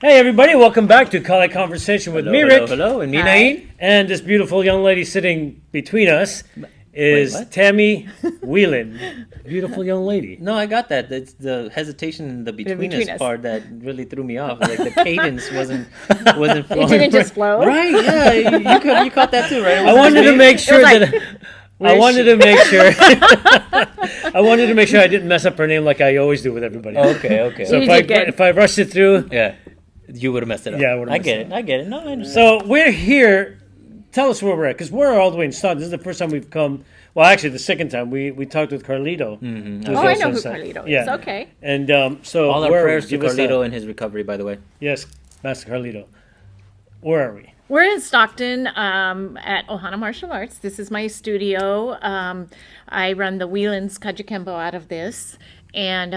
Hey everybody, welcome back to Konversation with me, Rick. Hello, and me, Hi. Naeem. And this beautiful young lady sitting between us is what? Tami Whelan. Beautiful young lady. No, I got that. It's the hesitation in the between between us us. part that really threw me off. Like the cadence wasn't flowing. It didn't just flow? Right? Yeah, you caught that too, right? It I wasn't wanted just to me? make sure like, that I wanted to make sure I wanted to make sure I didn't mess up her name like I always do with everybody. Okay. So You if I did good. if I rushed it through, Yeah, you would have messed it up. Yeah, I would've I messed get it it. I get it. No, I understand. so we're here. Tell us where we're at, because we're all the way in Staunton. This is the first time we've come. Well, actually, the second time we talked with Carlito. Mm-hmm. who's Oh, I also know in who Staunton. Carlito is. Yeah. Okay. And so All our where are we? prayers to Give us Carlito a- and his recovery, by the way. Yes, Master Carlito. Where are we? We're in Stockton at Ohana Martial Arts. This is my studio. I run the Whelan's Kajukenbo out of this. And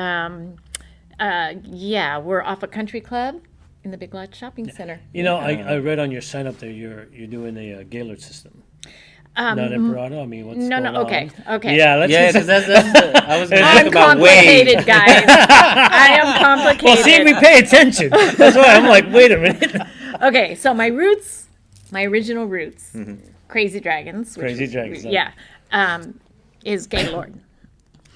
we're off a country club in the Big Lots Shopping Center. You know, I read on your sign up there you're doing a Gaylord system. Not Emperado. I mean, what's No, going no, okay, on? okay. Yeah, let's. Yeah, because that's I was going to I'm talk about way. complicated, guys. I am complicated. Well, see, we pay attention. That's why I'm like, wait a minute. Okay, so my roots, my original roots, Crazy Dragons. which Crazy was- Dragons, Yeah. Is Gaylord.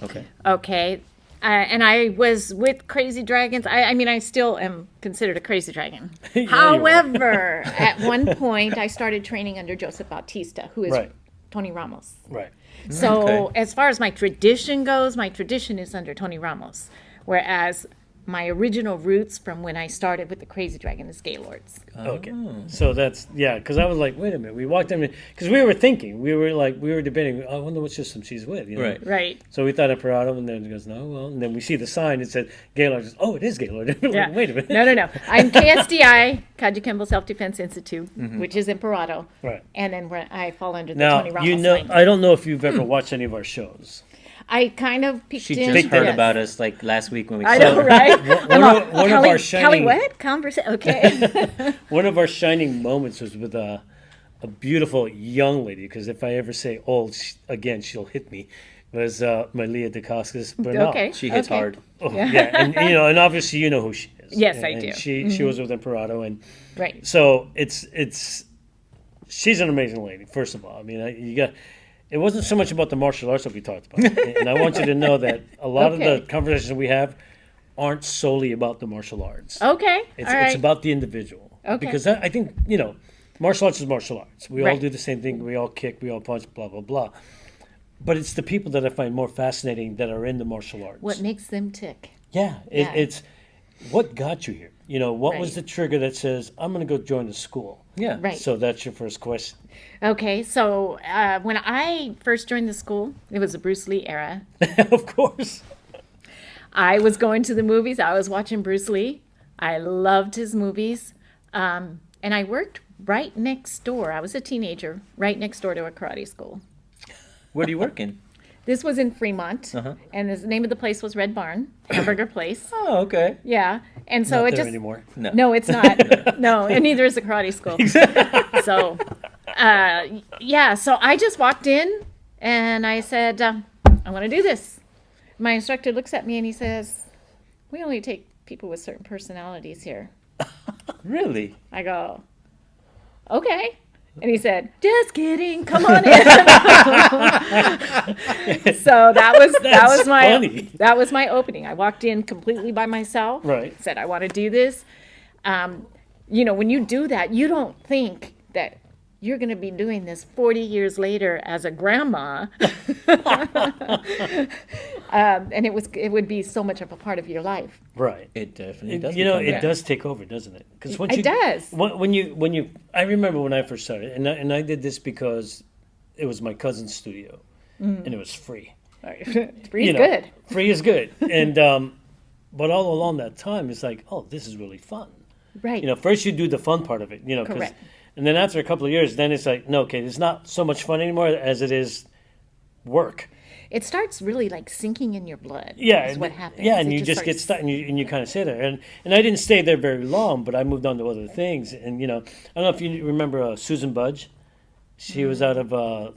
Okay. Okay. And I was with Crazy Dragons. I mean, I still am considered a Crazy Dragon. you are. However, at one point, I started training under Joseph Bautista, who is Right. Tony Ramos. Right. So, Okay. as far as my tradition goes, my tradition is under Tony Ramos. Whereas my original roots from when I started with the Crazy Dragon is Gaylords. Okay. So that's because I was like, wait a minute. We walked in because we were thinking, we were debating. I wonder what system she's with. You know? Right. Right. So we thought Emperado, and then he goes, no, well, and then we see the sign. It said Gaylord. Goes, oh, it is Gaylord. We're Yeah. like, wait a minute. No. I'm KSDI, Kajukenbo Self-Defense Institute, which is Emperado. Right. And then I fall under the Now Tony Ramos you know, line. I don't know if you've ever watched any of our shows. I kind of peeked She in. just heard yes. about us like last week when we I saw know, her. right? One of our shining what? Conversation. Okay. one of our shining moments was with a beautiful young lady. Because if I ever say old again, she'll hit me. Was Malia DeCoscas Bernal. Okay. She hits Okay. hard. Oh, yeah, and and obviously you know who she is. Yes, And- I and do. She was with Emperado, and Right. so she's an amazing lady. First of all, I mean, you got. It wasn't so much about the martial arts that we talked about, and I want you to know that a lot of Okay. the conversations we have aren't solely about the martial arts. Okay. It's, All right. it's about the individual. Okay. Because I think, martial arts is martial arts. We all Right. do the same thing. We all kick, we all punch, blah, blah, blah. But it's the people that I find more fascinating that are in the martial arts. What makes them tick? Yeah, Yeah. it's what got you here. What was Right. the trigger that says, I'm going to go join the school? Yeah. Right. So that's your first question. Okay. So when I first joined the school, it was the Bruce Lee era. Of course. I was going to the movies. I was watching Bruce Lee. I loved his movies. And I worked right next door. I was a teenager, right next door to a karate school. Where do you work in? This was in Fremont, Uh-huh. and the name of the place was Red Barn, hamburger place. Oh, okay. Yeah, and so Not it there just anymore. no, it's not. No, and neither is the karate school. So, so I just walked in, and I said, I want to do this. My instructor looks at me and he says, "We only take people with certain personalities here." Really? I go, "Okay." And he said, "Just kidding. Come on in." So funny. that was my opening. I walked in completely by myself. Right. Said, "I want to do this." When you do that, you don't think that you're going to be doing this 40 years later as a grandma. And it would be so much of a part of your life. Right. It definitely does. It become that. does take over, doesn't it? Because It does. When you, I remember when I first started, and I did this because it was my cousin's studio, and it was free. Free You is know, good. Free is good, and but all along that time, it's like, oh, this is really fun. Right. First you do the fun part of it, 'cause- Correct. and then after a couple of years, then it's like, no, okay, it's not so much fun anymore as it is work. It starts really like sinking in your blood. Yeah, is what happens. Yeah, and It you just get starts- stuck, and you kind of sit there. And I didn't stay there very long, but I moved on to other things. And I don't know if you remember Susan Budge. She was out of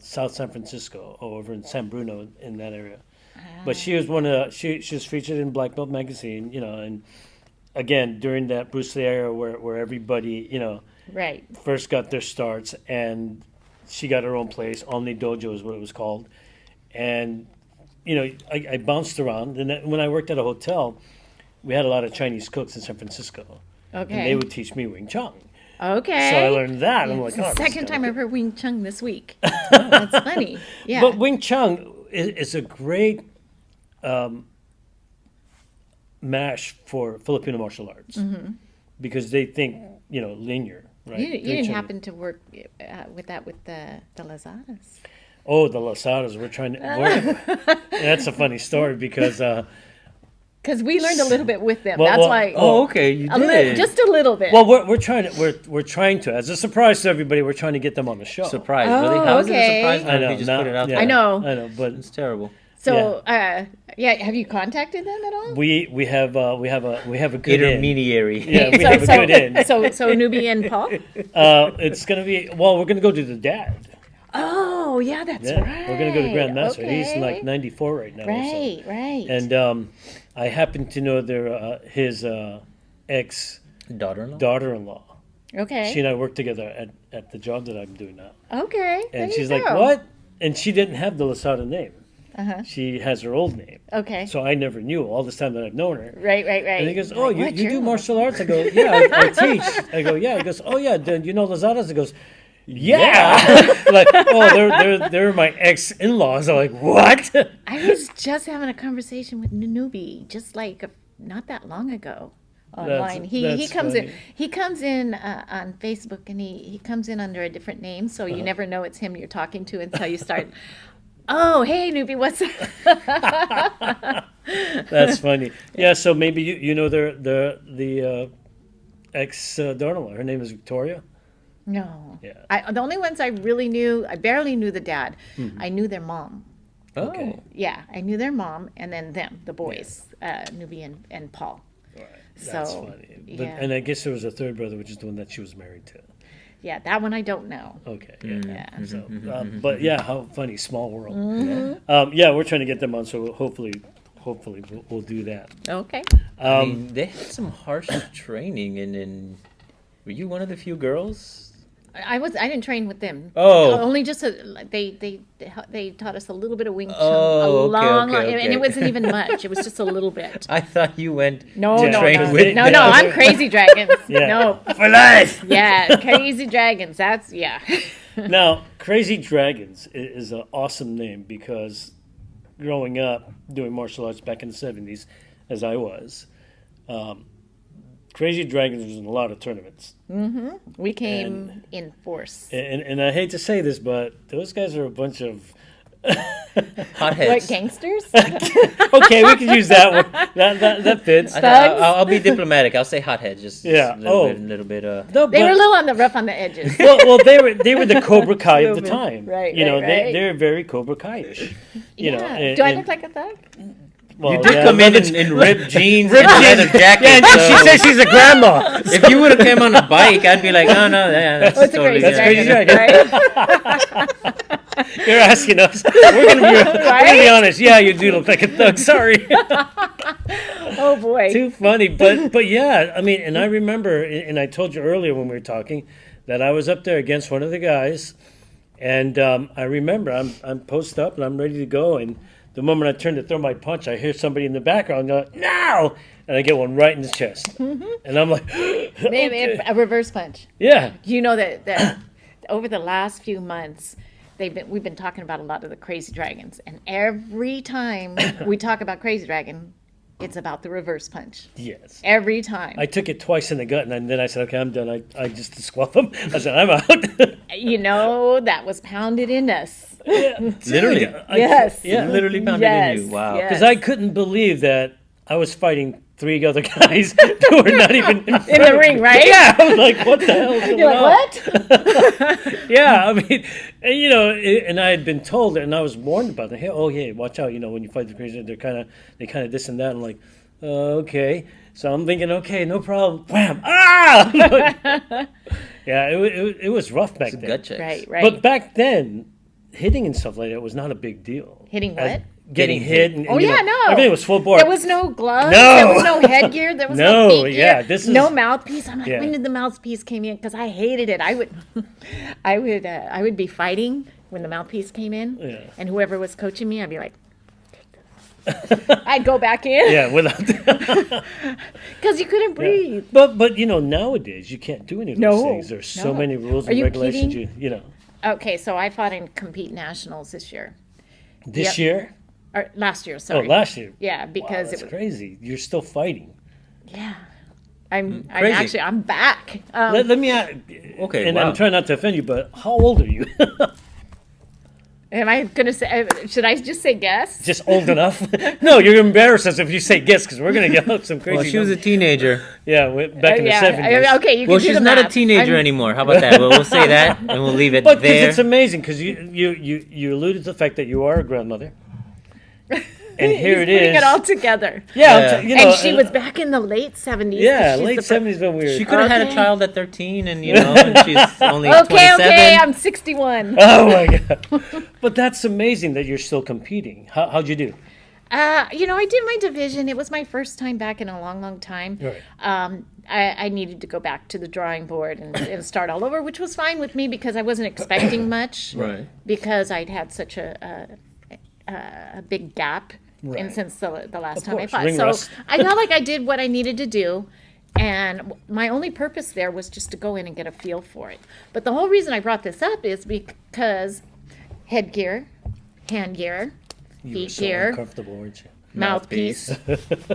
South San Francisco, over in San Bruno, in that area. But she was she was featured in Black Belt magazine, and again, during that Bruce Lee era where everybody, Right. first got their starts, and she got her own place. Omni Dojo is what it was called. And, I bounced around. And then when I worked at a hotel, we had a lot of Chinese cooks in San Francisco. Okay. And they would teach me Wing Chun. Okay. So I learned that. I'm like, It's the this is second kinda time cool. I've heard Wing Chun this week. That's funny. Yeah. But Wing Chun is a great mash for Filipino martial arts because they think, linear, right? you They're didn't Chinese. happen to work with that with the Lazadas. Oh, the Lasadas. We're trying to. That's a funny story because. Because we learned a little bit with them. Well, That's well, why. Oh, okay, you did. Just a little bit. Well, we're trying to. We're trying to. As a surprise to everybody, we're trying to get them on the show. Surprise, Oh, really? How is okay. it a surprise? I know. If you just not- put it out yeah, there. I know. I know, but It's terrible. so, have you contacted them at all? we have a good in. Intermediary. Yeah, we have a good in. So Nubi and Paul. It's gonna be. Well, we're gonna go to the dad. Oh, yeah, that's Yeah, right. we're gonna go to Grandmaster. Okay. He's like 94 right now. Right, So. right. And I happen to know his ex Daughter-in-law? daughter-in-law. Okay. She and I work together at the job that I'm doing now. Okay. And there you she's like, go. "What?" And she didn't have the Lasada name. Uh-huh. She has her old name. Okay. So I never knew all this time that I've known her. Right. And he goes, "Oh, Like, you what, do you're- martial arts?" I go, "Yeah, I teach." I go, "Yeah." He goes, "Oh, yeah. Do you know Lazadas?" He goes, "Yeah." Like, oh, they're my ex-in-laws. I'm like, "What?" I was just having a conversation with Nubi just like not that long ago online. He that's comes in funny. he comes in on Facebook and he comes in under a different name, so Uh-huh. you never know it's him you're talking to until you start. Oh, hey Nubi, what's up? That's funny. Yeah. So maybe you know the ex daughter-in-law. Her name is Victoria. No. Yeah. The only ones I really knew, I barely knew the dad. Mm-hmm. I knew their mom. Oh. Okay. Yeah, I knew their mom and then them, the boys, Nubi and Paul. That's So, funny. But, yeah. And I guess there was a third brother, which is the one that she was married to. Yeah, that one I don't know. Okay. Yeah. So, but yeah, how funny, small world. Mm-hmm. Yeah, we're trying to get them on, so hopefully we'll do that. Okay. I mean, they had some harsh training, and were you one of the few girls? I didn't train with them. Oh. Only just they taught us a little bit of Wing Chun. Oh, okay, long, okay, and okay. it wasn't even much. It was just a little bit. I thought you went No, to no, train no, with no, them. no. I'm Crazy Dragons. Yeah. No, For life. yeah, Crazy Dragons. That's yeah. Now, Crazy Dragons is an awesome name because growing up doing martial arts back in the 70s, as I was, Crazy Dragons was in a lot of tournaments. We came in force. And I hate to say this, but those guys are a bunch of. Hotheads. What gangsters? Okay, we can use that one. That fits. I'll be diplomatic. I'll say hotheads. Just Yeah. a little Oh. bit, little bit. No, They were a but- little on the rough on the edges. well, they were the Cobra Kai of the time. Right, You know, right. they're very Cobra Kai-ish. You know, Yeah. and- Do I and- look like a thug? well, You did yeah, come but in ripped jeans, ripped and a jeans. leather jacket. Yeah, and so she says she's a grandma. if you would have come on a bike, I'd be like, oh no, yeah, that's What's a totally Crazy That's Dragon? Crazy Right? You're asking us. We're gonna be honest. Yeah, you do look like a thug. Sorry. Oh boy. Too funny, but yeah, I mean, and I remember, and I told you earlier when we were talking that I was up there against one of the guys, and I remember I'm posted up and I'm ready to go, and the moment I turn to throw my punch, I hear somebody in the background go, "No!" and I get one right in the chest, and I'm like, Maybe okay. a reverse punch. Yeah, You know that over the last few months, we've been talking about a lot of the Crazy Dragons, and every time we talk about Crazy Dragon, it's about the reverse punch. yes. Every time. I took it twice in the gut, and then I said, "Okay, I'm done." I just squat them. I said, "I'm out." You know, that was pounded in us. Literally. Yes. Yeah. Literally pounded Yes, in you. Wow. yes. Because I couldn't believe that I was fighting 3 other guys who were not even in the ring, right? Yeah, I was like, what the hell is going You're like, on? what? Yeah, I mean, and, you know, and I had been told, and I was warned about it. Hey, oh, yeah, watch out. You know, when you fight the crazy, they kind of this and that. I'm like, okay. So I'm thinking, okay, no problem. Wham! Ah! Yeah, it was rough back Some then. gut checks. Right, right. But back then, hitting and stuff like that was not a big deal. Hitting what? Getting hit. And, Oh, you yeah, know, no. Everything was full bore. There was no gloves. No. There was no headgear. There was no No, feet yeah, gear. this is- no mouthpiece. I'm like, Yeah. when did the mouthpiece came in? Because I hated it. I would be fighting when the mouthpiece came in, Yeah. and whoever was coaching me, I'd be like, take this. I'd go back in Yeah, without because you couldn't breathe. But you know, nowadays you can't do any of those No, things. There's so no. many rules Are and you regulations. kidding? You know, Okay, so I fought in compete nationals this year, this Yep. year. or last year. Oh, Sorry. last year. Yeah, Wow, because that's it was. crazy. You're still fighting. Yeah, I'm crazy. I'm back. Let me ask. Okay, And wow. I'm trying not to offend you, but how old are you? Am I gonna say? Should I just say guess? Just old enough? No, you're gonna embarrass us if you say guess, because we're gonna get out some crazy. Well, she was a numbers. teenager. Yeah, back in the 70s. Okay, you Well, can do she's the not a math. teenager I'm- anymore. How about that? Well, we'll say that, and we'll leave it But because there. it's amazing, because you alluded to the fact that you are a grandmother, and here it He's putting is. it all together. Yeah, Yeah. you know, And she was back in the late 70s. Yeah, She's late the fir- 70s when we were. She could have had a Okay. child at 13, and and she's only Okay, 27. okay, I'm 61. Oh my god! But that's amazing that you're still competing. How'd you do? I did my division. It was my first time back in a long, long time. Right. I needed to go back to the drawing board and start all over, which was fine with me because I wasn't expecting much. Right. Because I'd had such a big gap Right. since the last Of time I course, fought. ring So rust. I felt like I did what I needed to do. And my only purpose there was just to go in and get a feel for it. But the whole reason I brought this up is because headgear, hand gear, You were feet so gear, uncomfortable, weren't you? mouthpiece,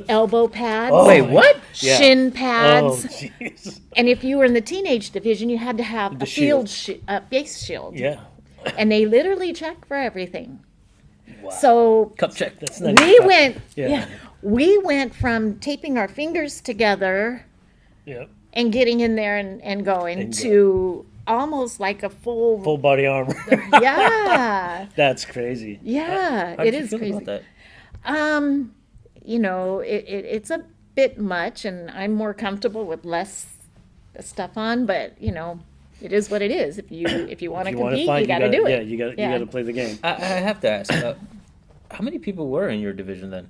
elbow pads, Oh, Wait, what? Yeah. shin Oh, pads. jeez. And if you were in the teenage division, you had to have The a face shield. Yeah. And they literally check for everything. Wow. So Cup check. That's not we even- went, Yeah. we went from taping our fingers together Yeah. and getting in there and going And go. to almost like a full, Full body armor. yeah, That's crazy. yeah, How it did you is feel crazy. about that? It's a bit much, and I'm more comfortable with less stuff on. But it is what it is. If you want to If you want to compete, fight, you got to do it. Yeah, you got to play the game. I have to ask. How many people were in your division then?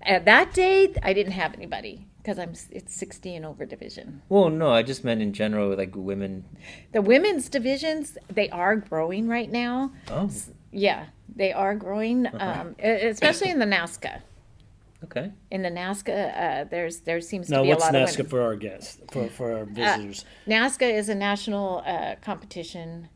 At that day, I didn't have anybody because it's 60 and over division. Well, no, I just meant in general, like women. The women's divisions, they are growing right now. Oh, Yeah, they are growing, especially in the NASCA. okay. In the NASCA, there seems Now, to be a what's lot of NASCA women. for our guests, for our visitors? NASCA is a national competition,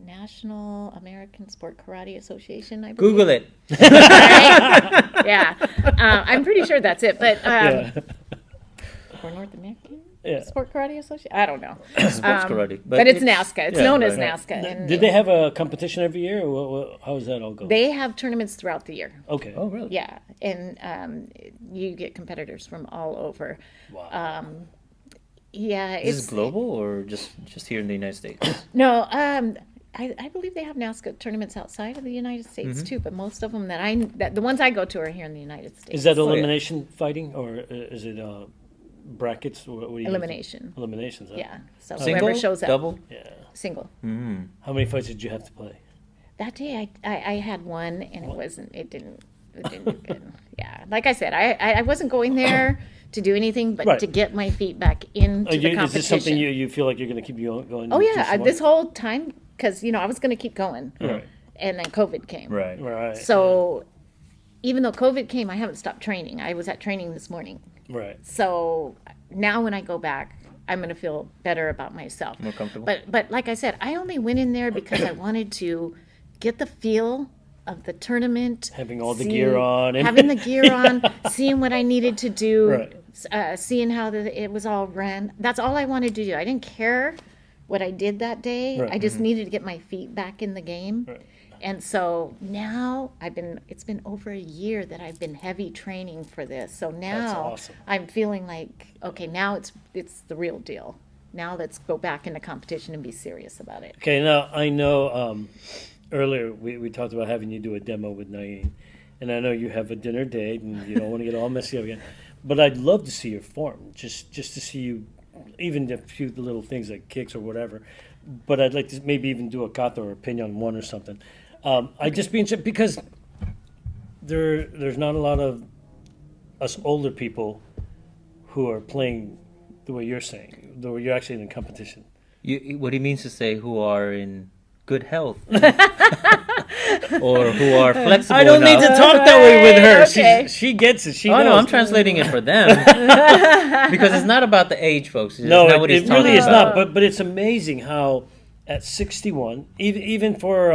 National American Sport Karate Association, I believe. Google it. Right? Yeah, I'm pretty sure that's it. But Yeah. or North American Yeah. Sport Karate Association, I don't know. Sports karate. But it's NASCA. It's yeah, known as right. NASCA. And Did they have a competition every year, or how does that all go? They have tournaments throughout the year. Okay. Oh, really? Yeah, and you get competitors from all over. Wow. Yeah, Is it's this global or just here in the United States? no. I believe they have NASCA tournaments outside of the United States too, but most of them that the ones I go to are here in the United States. Is that yeah. elimination fighting, or is it brackets? What do you use? elimination? Eliminations. Huh? Yeah. So Single, whoever shows up, double. Yeah. single. How many fights did you have to play? That day I had one and it didn't do good. Yeah, like I said, I wasn't going there to do anything but Right. to get my feet back into the competition. Is this something you feel like you're going to keep you going? Oh yeah, just one? this whole time because I was going to keep going, Right. and then COVID came. Right. Right. So even though COVID came, I haven't stopped training. I was at training this morning. Right. So now when I go back, I'm going to feel better about myself. More comfortable. But like I said, I only went in there because I wanted to get the feel of the tournament. Having all the gear on and- having the gear on, seeing what I needed to do, Right. seeing how it was all ran. That's all I wanted to do. I didn't care what I did that day. Right. I just needed to get my feet back in the game. Right. And so now it's been over a year that I've been heavy training for this. So now awesome. I'm feeling like, okay, now it's the real deal. Now let's go back into competition and be serious about it. Okay. Now I know earlier we talked about having you do a demo with Naeem, and I know you have a dinner date and you don't want to get all messy up again. But I'd love to see your form, just to see you, even a few little things like kicks or whatever. but I'd like to maybe even do a kata or opinion on one or something. I'd just be interested because there's not a lot of us older people who are playing the way you're saying, the way you're actually in competition. What he means to say, who are in good health, or who are flexible. I don't need to enough. talk that way with her. Okay. She gets it. She Oh knows. no, I'm translating it for them because it's not about the age, folks. It's No, not what he's it really talking is about. not. But it's amazing how at 61, even for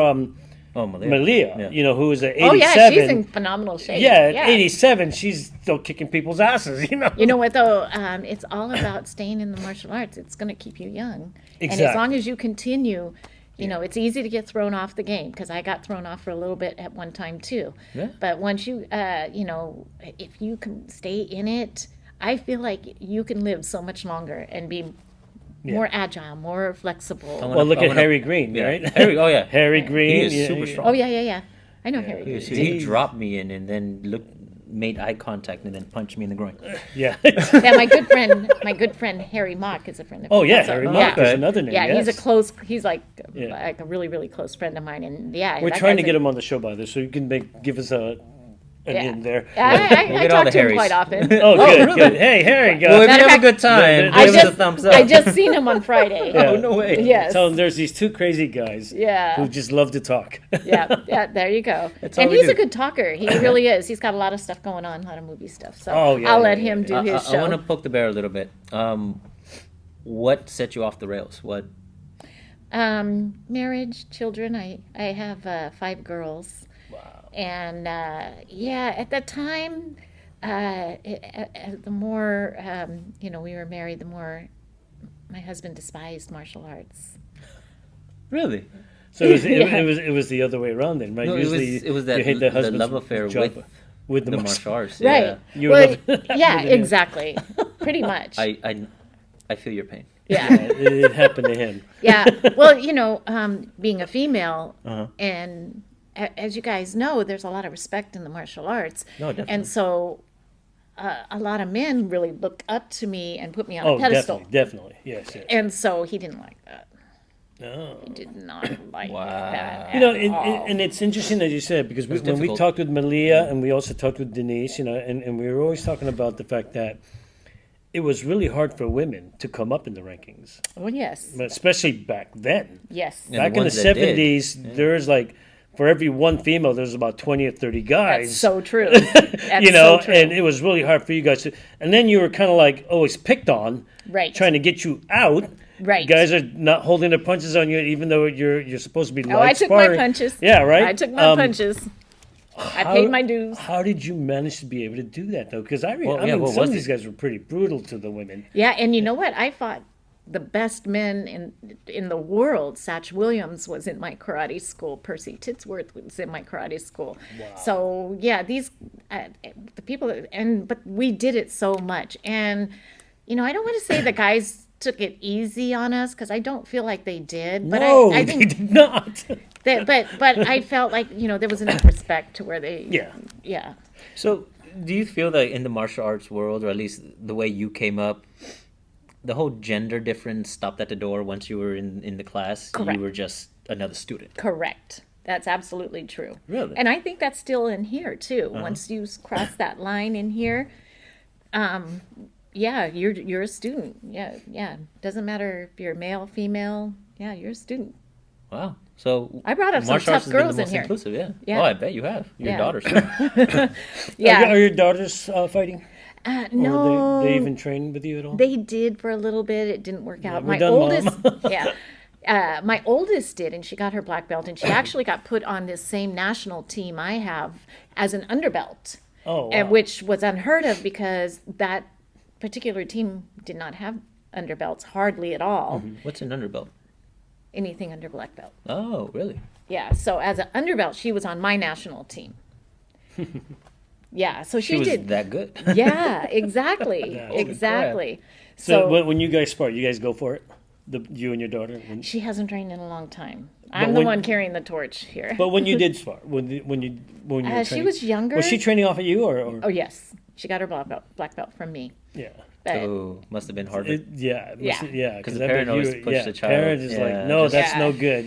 Malia, Yeah. who is at 87. Oh yeah, she's in phenomenal shape. Yeah, at 87, she's still kicking people's asses, You know what though? It's all about staying in the martial arts. It's going to keep you young, and as Exactly. long as you continue, it's easy to get thrown off the game because I got thrown off for a little bit at one time too. Yeah. But once you, if you can stay in it, I feel like you can live so much longer and be more agile, more flexible. Well, look at Harry Green, Yeah. right? Harry, oh yeah, Harry Green. He is super strong. Oh yeah. I know Harry. He dropped me in and then made eye contact and then punched me in the groin. Yeah. Yeah, my good friend Harry Mock is a friend of mine. Oh, yeah, So, Harry Mock is another name. Yeah, yes. he's like Yeah. a really, really close friend of mine. And yeah, We're that trying to guy's get him on the show, by this, so you can give us an in there. I get all talk the to him Harrys. quite often. Oh, good, good. Hey, Harry, Well, if Matter you of have a fact, good time, I give us a thumbs up. I just seen him on Friday. Yeah. Oh, no way. Yes. Tell him there's these two crazy guys Yeah. who just love to talk. Yeah, there you go. That's all And we he's do. a good talker. He really is. He's got a lot of stuff going on, a lot of movie stuff. So Oh, yeah, I'll yeah, let yeah, him do his I show. want to poke the bear a little bit. What set you off the rails? What? Marriage, children. I have 5 girls. Wow. And at that time, the more we were married, the more my husband despised martial arts. Really? So it Yeah. was the other way around then, right? No, Usually it was that you hate the the husband's love affair job with the martial arts. Right. Yeah. You Well, love it. yeah, With it, yeah. exactly. Pretty much. I feel your pain. Yeah. It happened to him. Yeah. Well, being a female, Uh-huh. and as you guys know, there's a lot of respect in the martial arts. No, definitely. And so a lot of men really look up to me and put me on Oh, a pedestal. definitely. Yes, yes. And so he didn't like that. Oh. He did not like Wow. that. And it's interesting that you said, because when we difficult. talked with Malia and we also talked with Denise, and we were always talking about the fact that it was really hard for women to come up in the rankings, Well, yes. but especially back then. Yes. Yeah. Back in the ones that did. 70s, there's like, for every one female, there's about 20 or 30 guys. That's so true. That's so true. And it was really hard for you guys to. And then you were kind of like always picked on, Right. trying to get you out. Right. Guys are not holding their punches on you, even though you're supposed to be light Oh, I took my sparring. punches. Yeah, right. I took my punches. I paid my dues. How did you manage to be able to do that though? Because I Well, mean, yeah, what some was of these it? guys were pretty brutal to the women. Yeah, and you know what? I fought the best men in the world. Satch Williams was in my karate school. Percy Titsworth was in my karate school. Wow. So yeah, these the people but we did it so much. And I don't want to say the guys took it easy on us because I don't feel like they did. But No, I they think did not. but I felt like there was enough respect to where they yeah. So, do you feel that in the martial arts world, or at least the way you came up, the whole gender difference stopped at the door once you were in the class? Correct. You were just another student. Correct. That's absolutely true. Really? And I think that's still in here too. Once you cross that line in here, you're a student. Yeah. Doesn't matter if you're male, female. Yeah, you're a student. Wow. So I brought up some martial arts tough has been the girls in most here. inclusive, yeah. Yeah. Oh, I bet you have. Your Yeah. daughters. Yeah. Are your daughters fighting? No. Or they even train with you at all? They did for a little bit. It didn't work out. we're My done, oldest, Mom. my oldest did, and she got her black belt, and she actually got put on this same national team I have as an underbelt, Oh, wow. and which was unheard of because that particular team did not have underbelts hardly at all. What's an underbelt? Anything under black belt. Oh, really? Yeah. So as an underbelt, she was on my national team. Yeah. So She she was did. that good. Yeah. Exactly. Yeah. Exactly. So when you guys spar, you guys go for it? You and your daughter? She hasn't trained in a long time. I'm the when- one carrying the torch here. But when you did spar, when you were She training, was younger. was she training off of you or? Oh yes, she got her black belt from me. Yeah. But Oh, must have been harder. Yeah, Yeah. yeah. 'Cause I the parent bet always push the child. Parent is Yeah, like, no, just- that's Yeah. no good.